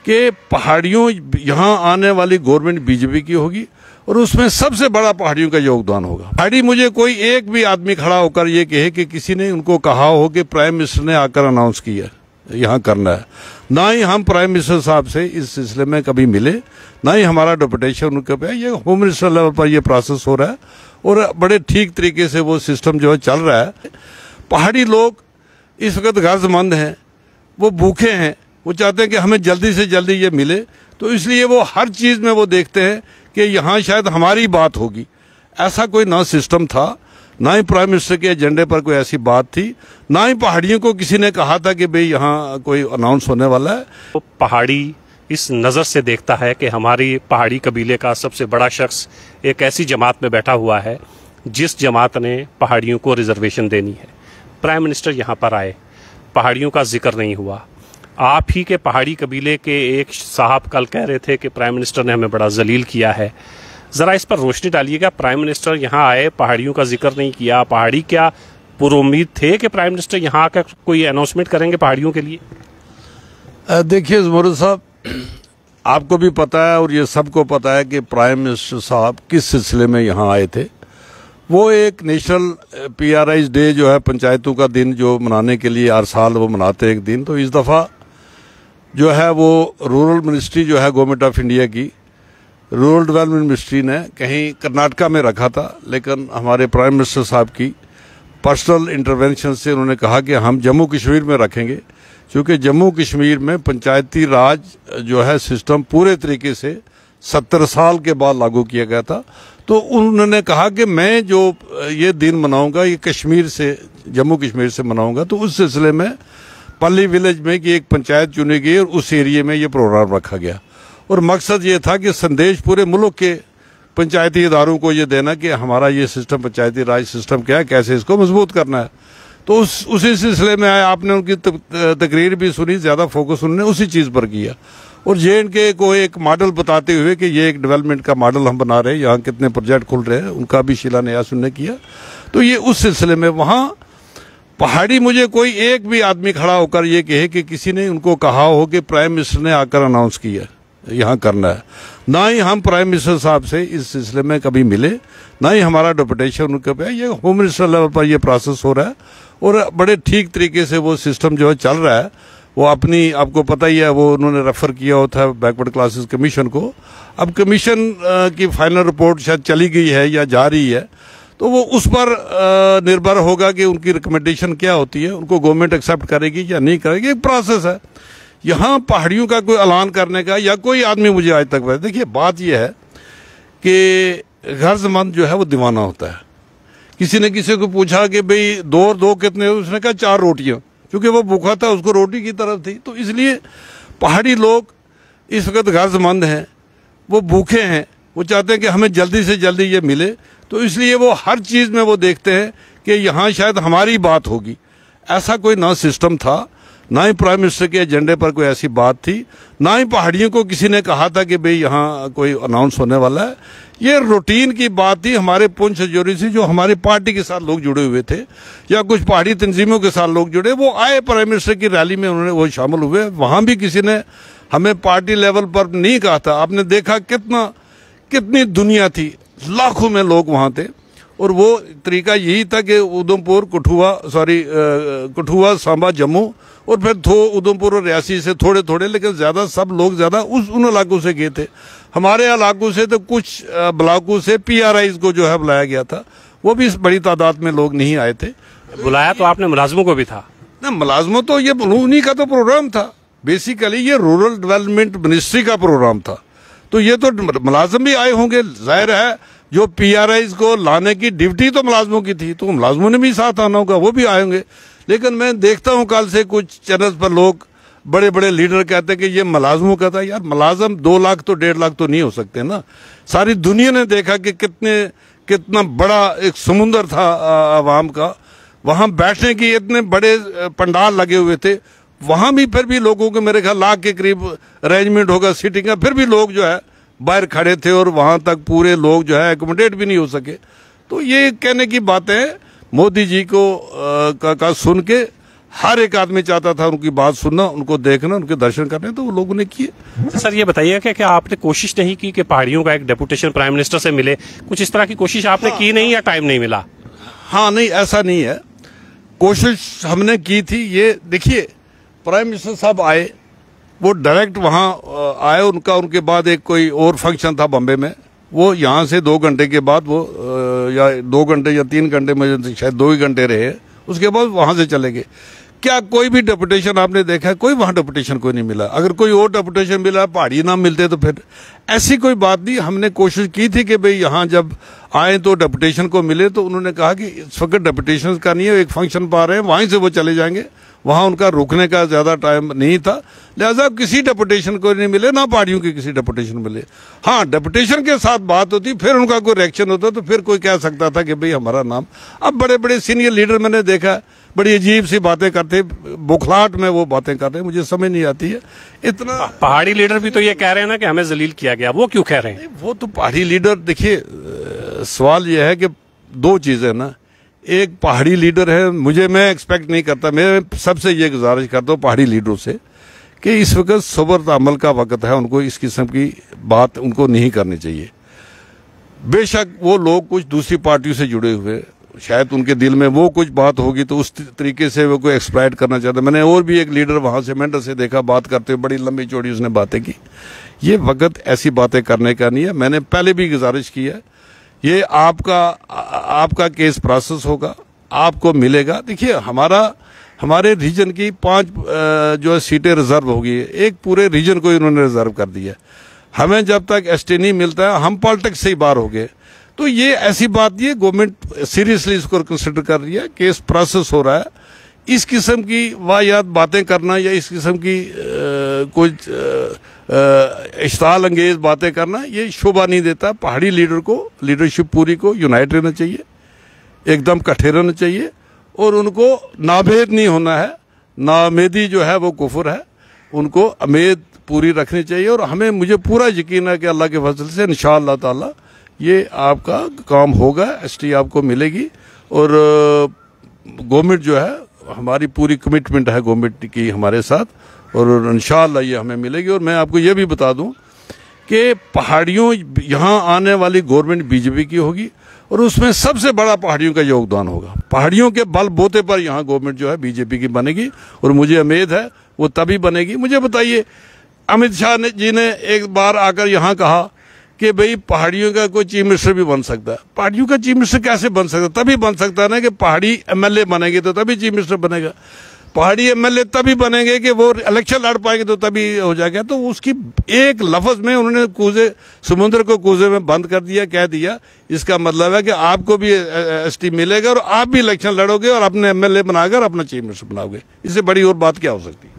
कि पहाड़ियों यहाँ आने वाली गवर्नमेंट बीजेपी की होगी और उसमें सबसे बड़ा पहाड़ियों का योगदान होगा। पहाड़ी मुझे कोई एक भी आदमी खड़ा होकर ये कहे कि किसी ने उनको कहा हो कि प्राइम मिनिस्टर ने आकर अनाउंस किया यहाँ करना है, ना ही हम प्राइम मिनिस्टर साहब से इस सिलसिले में कभी मिले, ना ही हमारा डिप्यूटेशन उनके पे। ये होम मिनिस्टर लेवल पर ये प्रोसेस हो रहा है और बड़े ठीक तरीके से वो सिस्टम जो है चल रहा है। पहाड़ी लोग इस वक्त गर्जमंद हैं, वो भूखे हैं, वो चाहते हैं कि हमें जल्दी से जल्दी ये मिले, तो इसलिए वो हर चीज़ में वो देखते हैं कि यहाँ शायद हमारी बात होगी। ऐसा कोई ना सिस्टम था, ना ही प्राइम मिनिस्टर के एजेंडे पर कोई ऐसी बात थी, ना ही पहाड़ियों को किसी ने कहा था कि भाई यहाँ कोई अनाउंस होने वाला है। तो पहाड़ी इस नज़र से देखता है कि हमारी पहाड़ी कबीले का सबसे बड़ा शख्स एक ऐसी जमात में बैठा हुआ है जिस जमात ने पहाड़ियों को रिजर्वेशन देनी है। प्राइम मिनिस्टर यहाँ पर आए, पहाड़ियों का जिक्र नहीं हुआ। आप ही के पहाड़ी कबीले के एक साहब कल कह रहे थे कि प्राइम मिनिस्टर ने हमें बड़ा जलील किया है। ज़रा इस पर रोशनी डालिएगा। प्राइम मिनिस्टर यहाँ आए, पहाड़ियों का जिक्र नहीं किया। पहाड़ी क्या पुरुम्मीद थे कि प्राइम मिनिस्टर यहाँ आकर कोई अनाउंसमेंट करेंगे पहाड़ियों के लिए? देखिए ज़मरुद साहब, आपको भी पता है और ये सबको पता है कि प्राइम मिनिस्टर साहब किस सिलसिले में यहाँ आए थे। वो एक नेशनल PRI's डे जो है, पंचायतों का दिन जो मनाने के लिए हर साल वो मनाते एक दिन, तो इस दफ़ा जो है वो रूरल मिनिस्ट्री जो है गवर्नमेंट ऑफ इंडिया की, रूरल डेवलपमेंट मिनिस्ट्री ने कहीं कर्नाटका में रखा था, लेकिन हमारे प्राइम मिनिस्टर साहब की पर्सनल इंटरवेंशन से उन्होंने कहा कि हम जम्मू कश्मीर में रखेंगे, क्योंकि जम्मू कश्मीर में पंचायती राज जो है सिस्टम पूरे तरीके से 70 साल के बाद लागू किया गया था। तो उन्होंने कहा कि मैं जो ये दिन मनाऊंगा ये कश्मीर से, जम्मू कश्मीर से मनाऊंगा। तो उस सिलसिले में पल्ली विलेज में की एक पंचायत चुनी गई और उस एरिया में ये प्रोग्राम रखा गया और मकसद ये था कि संदेश पूरे मुल्क के पंचायती इदारों को ये देना कि हमारा ये सिस्टम, पंचायती राज सिस्टम क्या है, कैसे इसको मजबूत करना है। तो उसी सिलसिले में आए, आपने उनकी तकरीर भी सुनी, ज़्यादा फोकस उन्होंने उसी चीज़ पर किया और J&K को एक मॉडल बताते हुए कि ये एक डेवलपमेंट का मॉडल हम बना रहे हैं, यहाँ कितने प्रोजेक्ट खुल रहे हैं, उनका भी शिलान्यास उन्होंने किया। तो ये उस सिलसिले में वहाँ पहाड़ी मुझे कोई एक भी आदमी खड़ा होकर ये कहे कि किसी ने उनको कहा हो कि प्राइम मिनिस्टर ने आकर अनाउंस किया यहाँ करना है, ना ही हम प्राइम मिनिस्टर साहब से इस सिलसिले में कभी मिले, ना ही हमारा डिप्यूटेशन उनके पे। ये होम मिनिस्टर लेवल पर ये प्रोसेस हो रहा है और बड़े ठीक तरीके से वो सिस्टम जो है चल रहा है। वो अपनी, आपको पता ही है, वो उन्होंने रेफर किया होता है बैकवर्ड क्लासेस कमीशन को। अब कमीशन की फाइनल रिपोर्ट शायद चली गई है या जा रही है, तो वो उस पर निर्भर होगा कि उनकी रिकमेंडेशन क्या होती है, उनको गवर्नमेंट एक्सेप्ट करेगी या नहीं करेगी। एक प्रोसेस है। यहाँ पहाड़ियों का कोई ऐलान करने का या कोई आदमी मुझे आज तक बताया। देखिए बात यह है कि गर्जमंद जो है वो दीवाना होता है। किसी ने किसी को पूछा कि भाई 2 और 2 कितने, उसने कहा 4 रोटियां, क्योंकि वो भूखा था, उसको रोटी की तरफ थी। तो इसलिए पहाड़ी लोग इस वक्त गर्जमंद हैं, वो भूखे हैं, वो चाहते हैं कि हमें जल्दी से जल्दी ये मिले, तो इसलिए वो हर चीज़ में वो देखते हैं कि यहाँ शायद हमारी बात होगी। ऐसा कोई ना सिस्टम था, ना ही प्राइम मिनिस्टर के एजेंडे पर कोई ऐसी बात थी, ना ही पहाड़ियों को किसी ने कहा था कि भाई यहाँ कोई अनाउंस होने वाला है। ये रूटीन की बात थी। हमारे पुंछ जोरी से जो हमारी पार्टी के साथ लोग जुड़े हुए थे या कुछ पहाड़ी तंजीमों के साथ लोग जुड़े, वो आए प्राइम मिनिस्टर की रैली में, उन्होंने वो शामिल हुए। वहाँ भी किसी ने हमें पार्टी लेवल पर नहीं कहा था। आपने देखा कितनी दुनिया थी, लाखों में लोग वहाँ थे और वो तरीका यही था कि उधमपुर, कठुआ, सांबा, जम्मू और फिर उधमपुर और रियासी से थोड़े थोड़े, लेकिन ज़्यादा सब लोग ज़्यादा उन इलाकों से गए थे। हमारे इलाकों से तो कुछ ब्लॉकों से PRI's को जो है बुलाया गया था, वो भी इस बड़ी तादाद में लोग नहीं आए थे। बुलाया तो आपने मुलाजमों को भी था ना? मुलाजमों तो ये उन्हीं का तो प्रोग्राम था। बेसिकली ये रूरल डेवलपमेंट मिनिस्ट्री का प्रोग्राम था, तो ये तो मुलाजम भी आए होंगे। जाहिर है जो PRI's को लाने की ड्यूटी तो मुलाजमों की थी, तो मुलाजमों ने भी साथ आना होगा, वो भी आए होंगे। लेकिन मैं देखता हूँ कल से कुछ चैनल्स पर लोग, बड़े बड़े लीडर कहते हैं कि ये मुलाजमों का था। यार मुलाजम 2 लाख तो 1.5 लाख तो नहीं हो सकते ना। सारी दुनिया ने देखा कि कितना बड़ा एक समुंदर था आवाम का। वहाँ बैठने की इतने बड़े पंडाल लगे हुए थे, वहाँ भी फिर भी लोगों के मेरे ख्याल 1 लाख के करीब अरेंजमेंट होगा सीटिंग का, फिर भी लोग जो है बाहर खड़े थे और वहाँ तक पूरे लोग जो है एकोमोडेट भी नहीं हो सके। तो ये कहने की बातें मोदी जी को का सुन के हर एक आदमी चाहता था उनकी बात सुनना, उनको देखना, उनके दर्शन करने, तो वो लोगों ने किए। सर ये बताइए कि क्या आपने कोशिश नहीं की कि पहाड़ियों का एक डेपुटेशन प्राइम मिनिस्टर से मिले? कुछ इस तरह की कोशिश आपने की नहीं या टाइम नहीं मिला? हाँ, नहीं, ऐसा नहीं है, कोशिश हमने की थी। ये देखिए, प्राइम मिनिस्टर साहब आए, वो डायरेक्ट वहाँ आए, उनके बाद एक कोई और फंक्शन था बॉम्बे में, वो यहाँ से 2 घंटे के बाद वो या 2 घंटे या 3 घंटे में, शायद 2 ही घंटे रहे, उसके बाद वहाँ से चले गए। क्या कोई भी डेपुटेशन आपने देखा है? कोई वहाँ डेपुटेशन कोई नहीं मिला। अगर कोई और डेपुटेशन मिला, पहाड़ी ना मिलते तो फिर ऐसी कोई बात नहीं। हमने कोशिश की थी कि भाई यहाँ जब आए तो डेपुटेशन को मिले, तो उन्होंने कहा कि इस वक्त डेपुटेशन का नहीं है, एक फंक्शन पा रहे हैं, वहीं से वो चले जाएंगे, वहाँ उनका रुकने का ज्यादा टाइम नहीं था, लिहाजा किसी डेपुटेशन को नहीं मिले, ना पहाड़ियों की किसी डेपुटेशन मिले। हाँ, डेपुटेशन के साथ बात होती, फिर उनका कोई रिएक्शन होता, तो फिर कोई कह सकता था कि भाई हमारा नाम। अब बड़े बड़े सीनियर लीडर मैंने देखा, बड़ी अजीब सी बातें करते, बुखलाहट में वो बातें करते, मुझे समझ नहीं आती है। इतना पहाड़ी लीडर भी तो ये कह रहे हैं ना कि हमें जलील किया गया, वो क्यों कह रहे हैं? वो तो पहाड़ी लीडर, देखिए सवाल ये है कि 2 चीजें ना, एक पहाड़ी लीडर है, मैं एक्सपेक्ट नहीं करता, मैं सबसे ये गुजारिश करता हूँ पहाड़ी लीडरों से कि इस वक्त सब्र अमल का वक्त है, उनको इस किस्म की बात उनको नहीं करनी चाहिए। बेशक वो लोग कुछ दूसरी पार्टियों से जुड़े हुए, शायद उनके दिल में वो कुछ बात होगी, तो उस तरीके से वो कोई एक्सप्लॉइट करना चाहता। मैंने और भी एक लीडर वहां से मेंढर से देखा, बात करते हुए बड़ी लंबी चौड़ी उसने बातें की। ये वक्त ऐसी बातें करने का नहीं है। मैंने पहले भी गुजारिश की है, ये आपका केस प्रोसेस होगा, आपको मिलेगा। देखिए, हमारे रीजन की 5 जो है सीटें रिजर्व होगी, एक पूरे रीजन को इन्होंने रिजर्व कर दिया। हमें जब तक एसटी नहीं मिलता है, हम पॉलिटिक्स से ही बाहर हो गए। तो ये ऐसी बात नहीं है, गवर्नमेंट सीरियसली इसको कंसिडर कर रही है, केस प्रोसेस हो रहा है। इस किस्म की वाहियात बातें करना या इस किस्म की कुछ इश्ताल अंगेज बातें करना, ये शोभा नहीं देता। पहाड़ी लीडर को, लीडरशिप पूरी को यूनाइट रहना चाहिए, एकदम इकट्ठे रहना चाहिए, और उनको नाभेद नहीं होना है। नाउमेदी जो है वो कुफर है, उनको उम्मीद पूरी रखनी चाहिए। और मुझे पूरा यकीन है कि अल्लाह के फजल से इंशाअल्लाह ताला ये आपका काम होगा, एसटी आपको मिलेगी। और गवर्नमेंट जो है, हमारी पूरी कमिटमेंट है गवर्नमेंट की हमारे साथ, और इंशाअल्लाह ये हमें मिलेगी। और मैं आपको ये भी बता दूं कि पहाड़ियों, यहाँ आने वाली गवर्नमेंट बीजेपी की होगी, और उसमें सबसे बड़ा पहाड़ियों का योगदान होगा। पहाड़ियों के बल बोते पर यहाँ गवर्नमेंट जो है बीजेपी की बनेगी, और मुझे उम्मीद है वो तभी बनेगी। मुझे बताइए, अमित शाह जी ने एक बार आकर यहाँ कहा कि भाई पहाड़ियों का कोई चीफ मिनिस्टर भी बन सकता है। पहाड़ियों का चीफ मिनिस्टर कैसे बन सकता है? तभी बन सकता है ना कि पहाड़ी एमएलए बनेंगे तो तभी चीफ मिनिस्टर बनेगा। पहाड़ी एमएलए तभी बनेंगे कि वो इलेक्शन लड़ पाएंगे तो तभी हो जाएगा। तो उसकी एक लफ्ज में उन्होंने समुद्र को कूजे में बंद कर दिया, कह दिया। इसका मतलब है कि आपको भी एसटी मिलेगा और आप भी इलेक्शन लड़ोगे और अपने एमएलए बनाकर अपना चीफ मिनिस्टर बनाओगे। इससे बड़ी और बात क्या हो सकती है?